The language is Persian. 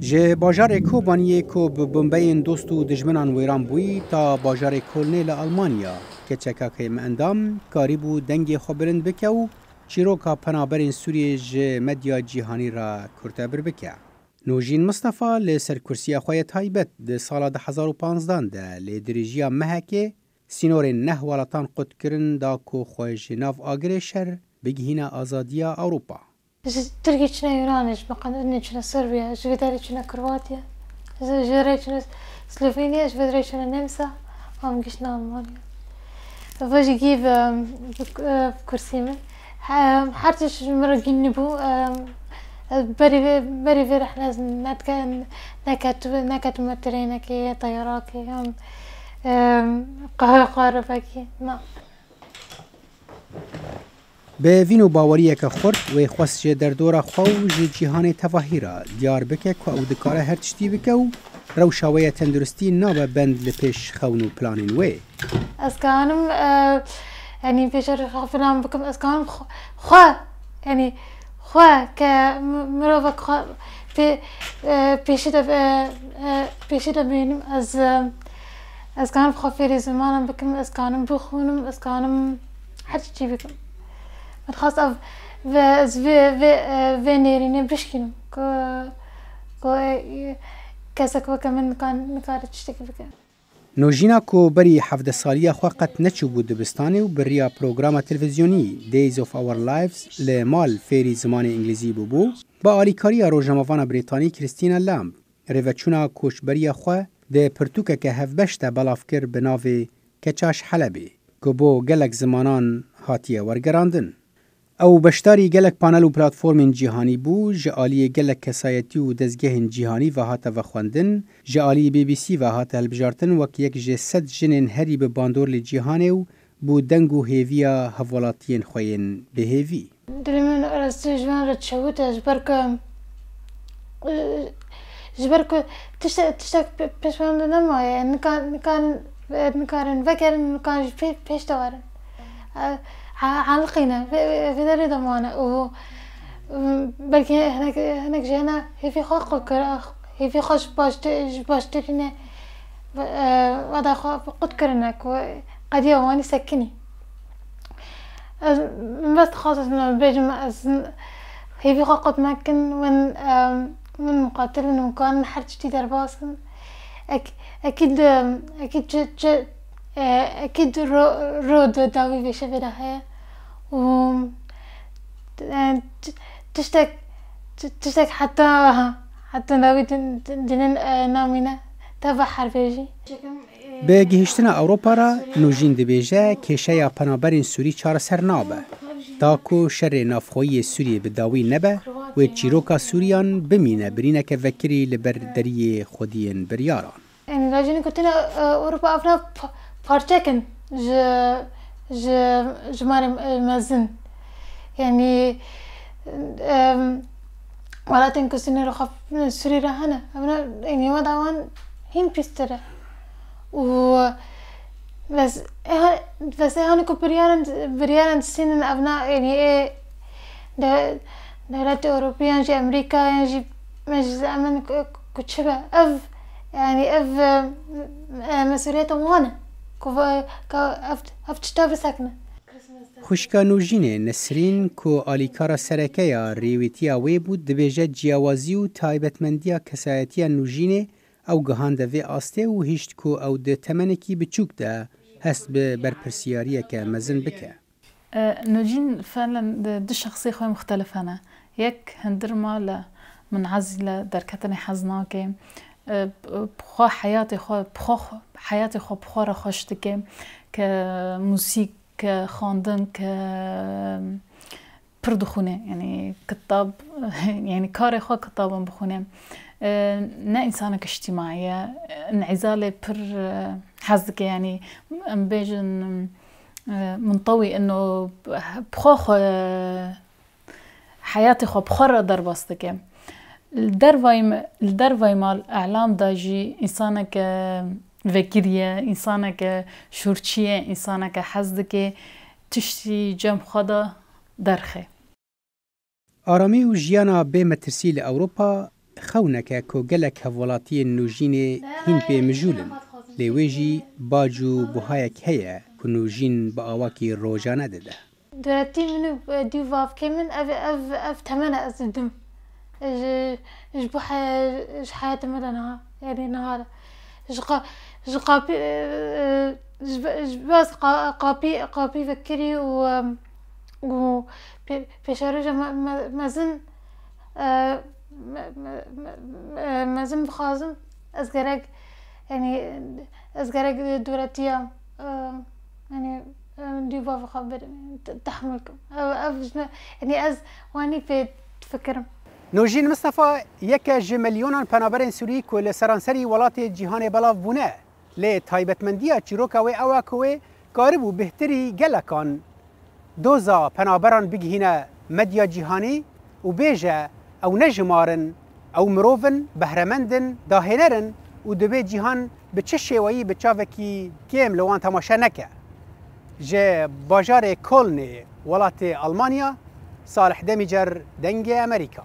جه باجار کوبانیه کو به بمبین دوست و دشمنان ویران بوی تا باجار کلنه لآلمانیا که چکاکه اندام کاری بو دنگ خبرند بکه و چیروکا پنابرین سوریه جه مدیا جیهانی را کرتبر بکه. نوجین مصطفى لسر کرسی خواه تایبت ده سال 2015 ده لدریجیا مهکه سینور نهوالتان قد کرن دا کو خواه جناف آگره شر بگهینا آزادیا اوروپا. تركيا كنا يونانيش بقى كنا صربيا جفيداري كنا كرواتيا جفيداري كنا سلوفينيا جفيداري كنا نمسا هم قشنا ألمانيا فاش يجيب كرسيمة حرتش مرة جنبو بري في رح لازم نكت مترينا كي طياراكي قاربكي ما به وینو باوریه که خورد و خواست جه در دور خواو جه جیهان تواهی را دیار بکه که او دکاره هر تشتی بکه و روشاوه تندرستی نابه بند لپیش خونو پلانین وی. از کانم يعني بيشر خافلام بكم از کانم خواه يعني خواه که مروفك خواه پیشیده بینم از کانم خواه زمانم بكم از کانم بخونم از کانم هر چی بكم خاص اف في نيريني بشكلهم كاسك وكمان كان نكارت تشتكي بك نوجینا کو بری 17 سالیه خوقت نچو بود دبستانی و بریا پروگرام تلویزیونی Days of Our Lives لمال فیری زمان انگلیزی بو با آلیکاری روزنامه‌وان بریتانی کریستینا لامب روچونا کوشبری خو ده پرتوکه که هفبشت بلافکر بناوی کچاش حلبی که بو گلک زمانان هاتیه ورگراندن. او بشتاری گلک پانل و پلاتفورم جیهانی بو جعالی گلک کسایتی و دزگه جیهانی و هات و خواندن جعالی BBC و هات هلبجارتن وک یک جسد جنین هری به باندور لی جیهانی و بو دنگو هیویا هفولاتین خوین به هیوی دلی من راستی جوان را تشوته جبرکو تشتک پشمانده نمایه نکارن وکر نکارن پیش دوارن عالقينا في داري ضمانة و بلكي هناك جينا هي في خلق هي في خوش باش ترينا وضع قد كرناك قد يواني سكني بس خاصة من بيجم هي في خلق ممكن من مقاتل من مكان حرج جديد درباسن أكيد رود داوي بيش بيرها و تشتك حتى داوي دين نامينا تبع حربيجي به گهشتن اوروپا را نوجین دبیجه کشه یا پنابرین سوری چار سر نابه تا کو شر نافخوی سوری به داوی نبه و چیروکا سوریان بمینه برینه که وکری لبردری خودین بریاران يعني لاجيني قلت لها اوروبا افنا بارتكن جماري مازن يعني ولا تنكسني رخف سوري رهنا يعني ما دعوان هين بيسترا و بس هاني كو بريان سنين ابناء يعني ايه دولات اوروبية جي امريكا يعني جي امن كتشبه يعني مسؤوليته وانا افتشتا بسكنه خوشکا نوجینه نسرین کو آلیکارا سرکه یا ریویتیا وی بود دبیجه جیاوازی و تایبتمندیا کسایتیا نوجینه او گهان دوی آسته و هیشت کو او ده تمنکی بچوک ده هست به برپرسیاریه که مزن بکه نوجین فعلا ده شخصی خواه مختلف هنه یک هندرما منعزله در کتن حزناکه بخوا حياتي خو بخوا را خوش دکم که موسیقی که خواندن که پردخونه يعني كتاب يعني كاري خو كتابا بخونم نه انسانك اجتماعية انعزالي بر حزك يعني بيجن منطوي انه بخو حياتي خو بخورة درباستك الدرواي مال اعلام داجي انسانك وكريه انسانك شورچيه انسانك حزدك تشتي جم خدا درخه آرامی و ژیانا به مترسی ل اوروپا خونکه که گلک هفولاتی نوژین هین پی مجولن لیویجی باجو بوهایک هیه که نوژین با آواکی روزانه داده. دولتی منو دیواف که من اف تمنه از دم اج بو حياتي مثلا يعني نهار اج قابي بس قابي فكري و بشارجة مازن بخازم ازقرق يعني ازقرق دولتيا يعني ديفا خبر تحملكم يعني از واني في تفكرم نوژین مصطفى یک ملیونان پنابرین سوری که لسرانسری ولات جهان بلاف بونه لی تایبتمندی چیروکا و اواکوه کاربو بهتری گلکان دوزا پنابران بگهینه مدیا جهانی و بیجه او نجمارن او مروفن بهرمندن داهنرن و دبی جهان به چه شوایی به چاوکی کم لوان تماشا نکه جه باجار کلن ولات آلمانیا صالح دمیجر دنگ امریکا